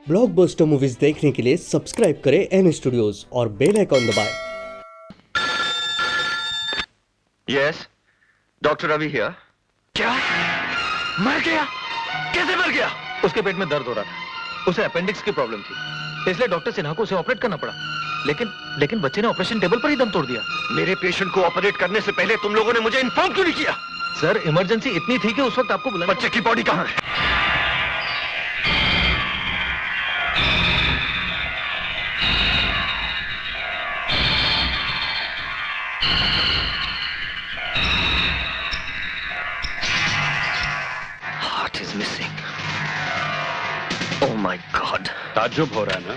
Blockbuster movies देखने के लिए सब्सक्राइब करें एन स्टूडियोज और बेल आइकॉन दबाएं। Yes, doctor Ravi here. क्या? मर गया? कैसे मर गया? उसके पेट में दर्द हो रहा था, उसे अपेंडिक्स की प्रॉब्लम थी, इसलिए डॉक्टर सिन्हा को उसे ऑपरेट करना पड़ा। लेकिन बच्चे ने ऑपरेशन टेबल पर ही दम तोड़ दिया। मेरे पेशेंट को ऑपरेट करने से पहले तुम लोगों ने मुझे इन्फॉर्म क्यों नहीं किया? सर, इमरजेंसी इतनी थी कि उस वक्त आपको बुलाना। बच्चे की बॉडी कहां है? Heart is missing. Oh my God. ताज्जुब हो रहा है ना?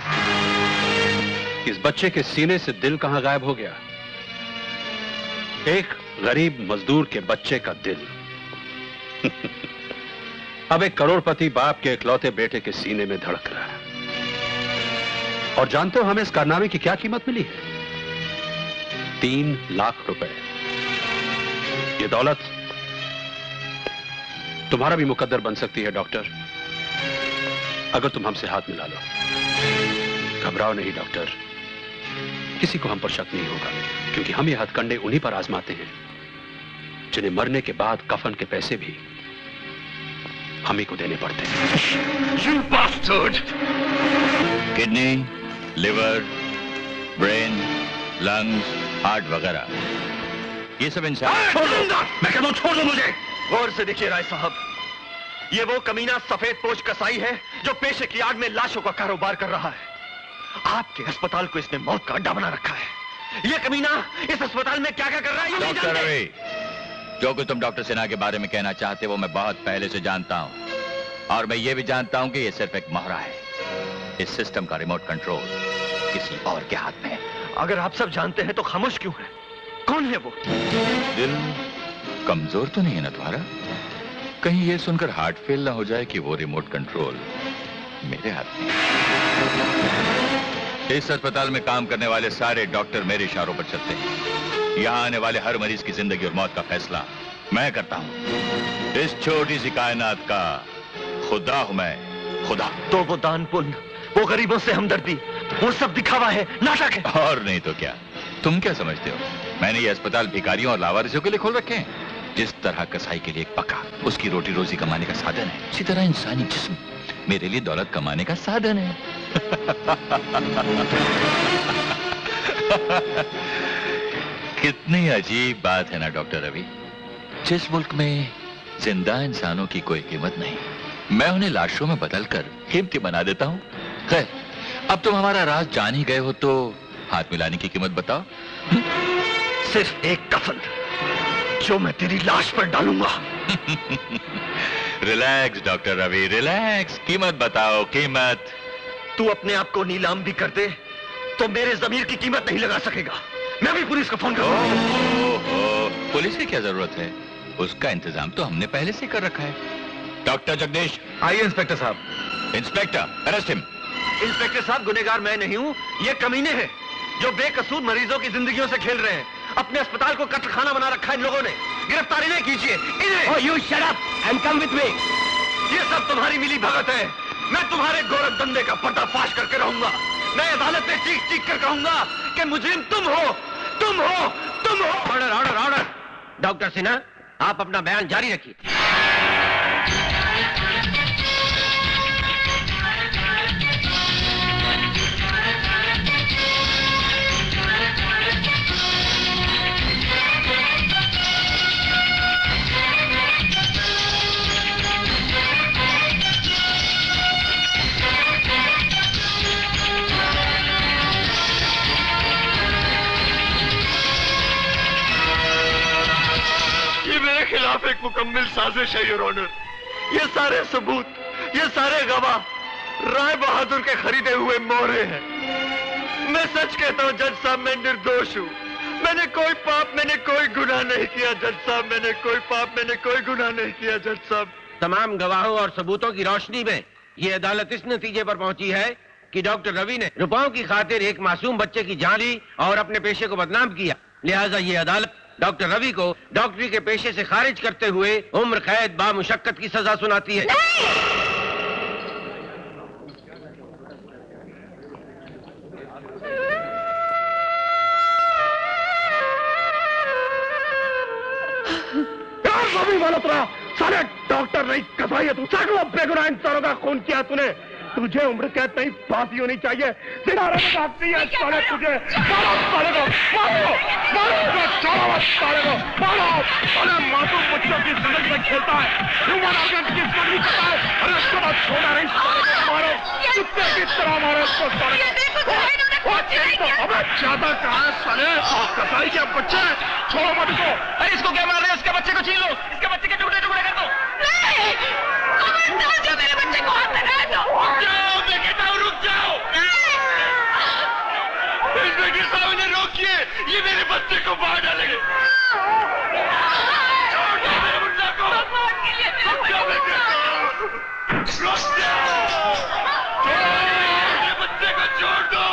इस बच्चे के सीने से दिल कहां गायब हो गया? एक गरीब मजदूर के बच्चे का दिल अब एक करोड़पति बाप के इकलौते बेटे के सीने में धड़क रहा है। और जानते हो हमें इस कारनामे की क्या कीमत मिली है? 3 लाख रुपए। ये दौलत तुम्हारा भी मुकद्दर बन सकती है डॉक्टर, अगर तुम हमसे हाथ मिला लो। घबराओ नहीं डॉक्टर, किसी को हम पर शक नहीं होगा, क्योंकि हम ये हथकंडे उन्हीं पर आजमाते हैं जिन्हें मरने के बाद कफन के पैसे भी हम ही को देने पड़ते हैं। You bastard! Kidney, liver, brain, lungs, heart वगैरह, ये सब इंसान। छोड़ दो! मैं कहता हूं छोड़ दो मुझे। गौर से देखिए राय साहब, ये वो कमीना सफेद पोश कसाई है जो पेशे की आड़ में लाशों का कारोबार कर रहा है। आपके अस्पताल को इसने मौत का अड्डा बना रखा है। ये कमीना इस अस्पताल में क्या क्या कर रहा है ये नहीं डॉक्टर जानते। रवि, जो कुछ तुम डॉक्टर सिन्हा के बारे में कहना चाहते हो वो मैं बहुत पहले से जानता हूं, और मैं ये भी जानता हूं कि ये सिर्फ एक मोहरा है। इस सिस्टम का रिमोट कंट्रोल किसी और के हाथ में है। अगर आप सब जानते हैं तो खामोश क्यों है? कौन है वो? दिल कमजोर तो नहीं है ना तुम्हारा? कहीं ये सुनकर हार्ट फेल ना हो जाए कि वो रिमोट कंट्रोल मेरे हाथ में। इस अस्पताल में काम करने वाले सारे डॉक्टर मेरे इशारों पर चलते हैं। यहाँ आने वाले हर मरीज की जिंदगी और मौत का फैसला मैं करता हूँ। इस छोटी सी कायनात का खुदा हूं मैं, खुदा। तो वो दान पुण्य, वो गरीबों से हमदर्दी, वो सब दिखावा है, नाटक है। और नहीं तो क्या? तुम क्या समझते हो मैंने ये अस्पताल भिखारियों और लावारिसों के लिए खोल रखे हैं? जिस तरह कसाई के लिए एक पका उसकी रोटी रोजी कमाने का साधन है, इसी तरह इंसानी जिस्म मेरे लिए दौलत कमाने का साधन है। कितनी अजीब बात है ना डॉक्टर रवि। जिस मुल्क में जिंदा इंसानों की कोई कीमत नहीं, मैं उन्हें लाशों में बदलकर कीमती बना देता हूं। खैर, अब तुम हमारा राज जान ही गए हो तो हाथ मिलाने की कीमत बताओ। सिर्फ एक कफन जो मैं तेरी लाश पर डालूंगा। Relax doctor Ravi, relax. कीमत बताओ, कीमत। तू अपने आप को नीलाम भी कर दे तो मेरे जमीर की कीमत नहीं लगा सकेगा। मैं भी पुलिस को फोन करूंगा। पुलिस की क्या जरूरत है? उसका इंतजाम तो हमने पहले से कर रखा है। डॉक्टर जगदीश। आइए इंस्पेक्टर साहब। Inspector, arrest him. इंस्पेक्टर साहब, गुनहगार मैं नहीं हूँ, ये कमीने हैं जो बेकसूर मरीजों की जिंदगियों से खेल रहे हैं। अपने अस्पताल को कत्लखाना बना रखा है इन लोगों ने। गिरफ्तारी नहीं कीजिए इन्हें। You shut up and come with me. ये सब तुम्हारी मिली भगत है। मैं तुम्हारे गोरख धंधे का पर्दाफाश करके रहूंगा। मैं अदालत में चीख चीख कर कहूंगा कि मुजरिम तुम हो, तुम हो, तुम हो। Order order order. Doctor Sinha, आप अपना बयान जारी रखिए। मेरे खिलाफ एक मुकम्मल साजिश है योर ऑनर। ये सारे सबूत, ये सारे गवाह राय बहादुर के खरीदे हुए मोहरे हैं। मैं सच कहता हूं जज साहब, मैं निर्दोष हूं। मैंने कोई पाप, मैंने कोई गुनाह नहीं किया जज साहब। मैंने कोई पाप, मैंने कोई गुनाह नहीं किया जज साहब। तमाम गवाहों और सबूतों की रोशनी में ये अदालत इस नतीजे पर पहुंची है कि डॉक्टर रवि ने रुपयों की खातिर एक मासूम बच्चे की जान ली और अपने पेशे को बदनाम किया। लिहाजा ये अदालत डॉक्टर रवि को डॉक्टरी के पेशे से खारिज करते हुए उम्र कैद बामुशक्कत की सजा सुनाती है। मल्होत्रा, साले डॉक्टर नहीं कसाई है तू। सैकड़ों बेगुनाह इंसानों का खून किया तूने। तुझे उम्र कैद नहीं, फांसी होनी चाहिए। जिंदा रहने का हक नहीं है साले तुझे। मारो साले को, मारो, मारो, छोड़ो मत साले को, मारो। साले मासूम बच्चों की जिंदगी में खेलता है, ह्यूमन ऑर्गन की स्मगलिंग करता है। अरे उसको मत छोड़ा नहीं साले को, मारो, कुत्ते की तरह मारो उसको साले को। अबे ज्यादा कहाँ है साले, कसाई के बच्चे, छोड़ो मत इसको। अरे इसको क्या मार रहे हो? इसके बच्चे को छीन लो, इसके बच्चे के टुकड़े टुकड़े कर दो। मेरे बच्चे को हाथ लगा दो। जाओ, मैं कहता हूँ रुक जाओ। इसमें के सामने रोकिए, ये मेरे बच्चे को मार डालेंगे। छोड़ दो मेरे मुन्ना को। रुक जाओ, मैं कहता हूँ, रुक जाओ। मेरे बच्चे को छोड़ दो,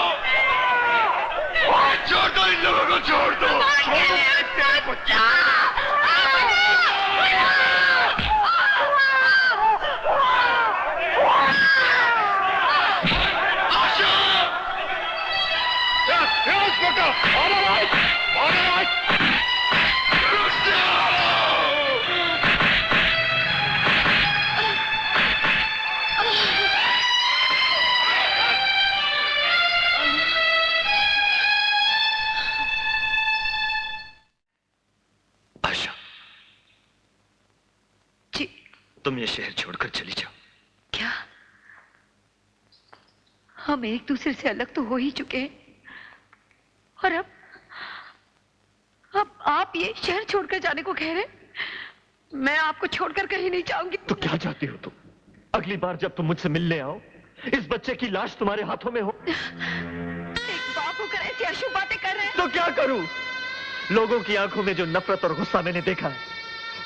छोड़ दो, इन लोगों को छोड़ दो। छोड़ दो तेरे बच्चे। आशा, जी तुम ये शहर छोड़कर चली जाओ। क्या? हम एक दूसरे से अलग तो हो ही चुके हैं, और अब आप ये शहर छोड़कर जाने को कह रहे हैं? मैं आपको छोड़कर कहीं नहीं जाऊंगी। तो क्या चाहती हो तुम? अगली बार जब तुम मुझसे मिलने आओ, इस बच्चे की लाश तुम्हारे हाथों में हो। एक बाप होकर ऐसी अशुभ बातें कर रहे हैं। तो क्या करूं? लोगों की आंखों में जो नफरत और गुस्सा मैंने देखा है,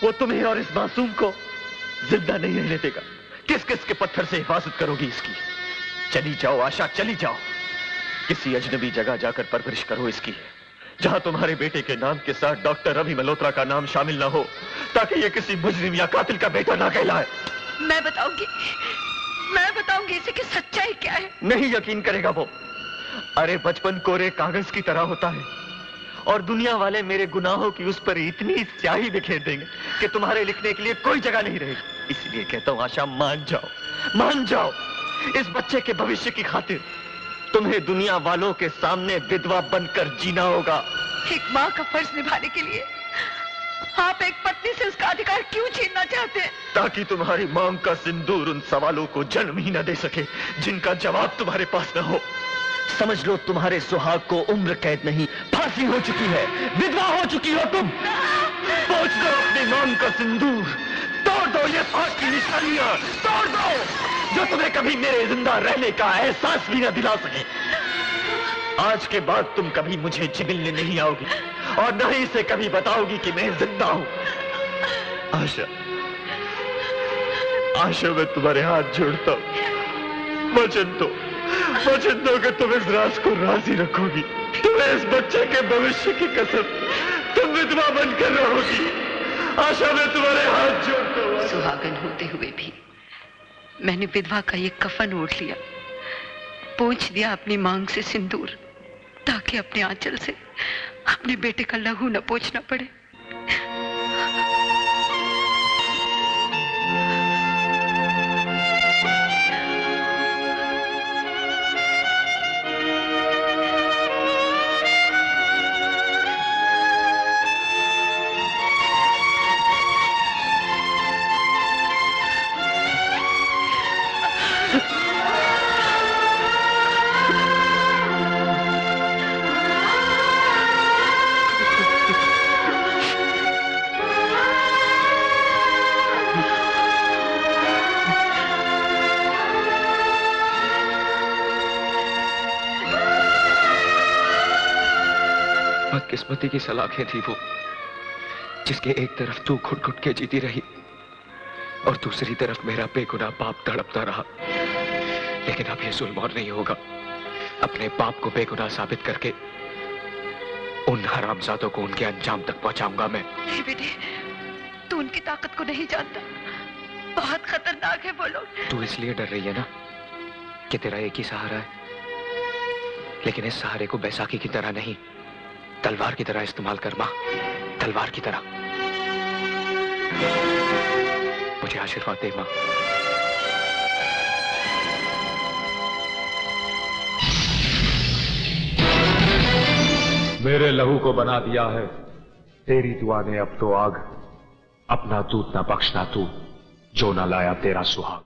वो तुम्हें और इस मासूम को जिंदा नहीं रहने देगा। किस किस के पत्थर से हिफाजत करोगी इसकी? चली जाओ आशा, चली जाओ। किसी अजनबी जगह जाकर परवरिश करो इसकी, जहां तुम्हारे बेटे के नाम के साथ डॉक्टर रवि मल्होत्रा का नाम शामिल ना हो, ताकि ये किसी मुजरिम या कातिल का बेटा ना कहलाए। मैं बताऊंगी इसे कि सच्चाई क्या है। नहीं यकीन करेगा वो। अरे बचपन कोरे कागज की तरह होता है, और दुनिया वाले मेरे गुनाहों की उस पर इतनी स्याही बिखेर देंगे कि तुम्हारे लिखने के लिए कोई जगह नहीं रहेगी। इसलिए कहता हूं आशा, मान जाओ, मान जाओ। इस बच्चे के भविष्य की खातिर तुम्हें दुनिया वालों के सामने विधवा बनकर जीना होगा। एक माँ का फर्ज निभाने के लिए आप एक पत्नी से उसका अधिकार क्यों छीनना चाहते हैं? ताकि तुम्हारी मांग का सिंदूर उन सवालों को जन्म ही न दे सके जिनका जवाब तुम्हारे पास न हो। समझ लो, तुम्हारे सुहाग को उम्र कैद नहीं, फांसी हो चुकी है। विधवा हो चुकी हो तुम। पहुंच दो अपनी मांग का सिंदूर, तोड़ दो ये फांस की निशानियां, तोड़ दो जो तुम्हें कभी मेरे जिंदा रहने का एहसास भी न दिला सके। आज के बाद तुम कभी मुझे मिलने नहीं आओगी, और न ही इसे कभी बताओगी कि मैं जिंदा हूं। आशा, आशा, मैं तुम्हारे हाथ जोड़ता हूं। वचन दो कि तुम इस राज को राज ही रखोगी। तुम्हें इस बच्चे के भविष्य की कसम, तुम विधवा बनकर रहोगी। आशा, मैं तुम्हारे हाथ जोड़ता हूं। सुहागन होते हुए भी मैंने विधवा का ये कफन ओढ़ लिया, पोंछ दिया अपनी मांग से सिंदूर, ताकि अपने आंचल से अपने बेटे का लहू न पोंछना पड़े। बदकिस्मती की सलाखें थी वो, जिसके एक तरफ तू घुट घुट के जीती रही और दूसरी तरफ मेरा बेगुनाह बाप तड़पता रहा। लेकिन अब ये जुल्म और नहीं होगा। अपने बाप को बेगुनाह साबित करके उन हरामजादों को उनके अंजाम तक पहुंचाऊंगा मैं। नहीं बेटे, तू उनकी ताकत को नहीं जानता। बहुत खतरनाक है वो लोग। तू इसलिए डर रही है ना कि तेरा एक ही सहारा है, लेकिन इस सहारे को बैसाखी की तरह नहीं, तलवार की तरह इस्तेमाल कर मां, तलवार की तरह। मुझे आशीर्वाद दे मां। मेरे लहू को बना दिया है तेरी दुआ ने अब तो आग, अपना दूध न बख्शना तू जो न लाया तेरा सुहाग।